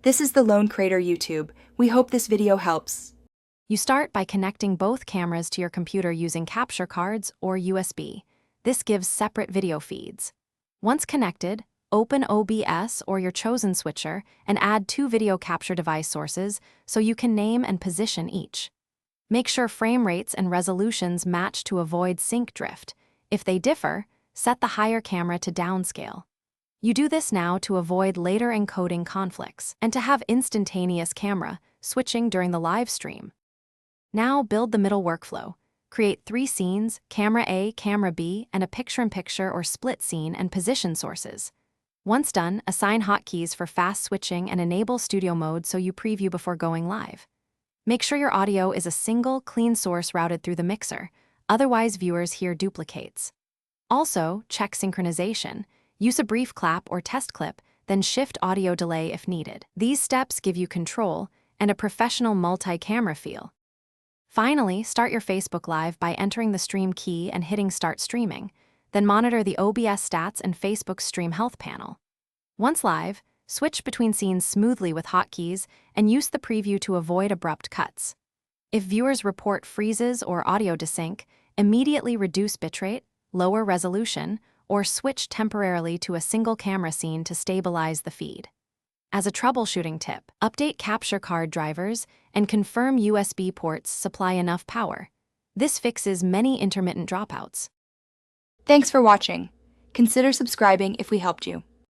This is the Lone Crater YouTube. We hope this video helps. You start by connecting both cameras to your computer using capture cards or USB. This gives separate video feeds. Once connected, open OBS or your chosen switcher and add 2 video capture device sources so you can name and position each. Make sure frame rates and resolutions match to avoid sync drift. If they differ, set the higher camera to downscale. You do this now to avoid later encoding conflicts and to have instantaneous camera switching during the live stream. Now build the middle workflow. Create 3 scenes, camera A, camera B, and a picture-in-picture or split scene and position sources. Once done, assign hotkeys for fast switching and enable studio mode so you preview before going live. Make sure your audio is a single, clean source routed through the mixer, otherwise viewers hear duplicates. Also, check synchronization. Use a brief clap or test clip, then shift audio delay if needed. These steps give you control and a professional multi-camera feel. Finally, start your Facebook Live by entering the stream key and hitting Start Streaming. Then monitor the OBS stats and Facebook's Stream Health panel. Once live, switch between scenes smoothly with hotkeys and use the preview to avoid abrupt cuts. If viewers report freezes or audio desync, immediately reduce bitrate, lower resolution, or switch temporarily to a single camera scene to stabilize the feed. As a troubleshooting tip, update capture card drivers and confirm USB ports supply enough power. This fixes many intermittent dropouts. Thanks for watching. Consider subscribing if we helped you.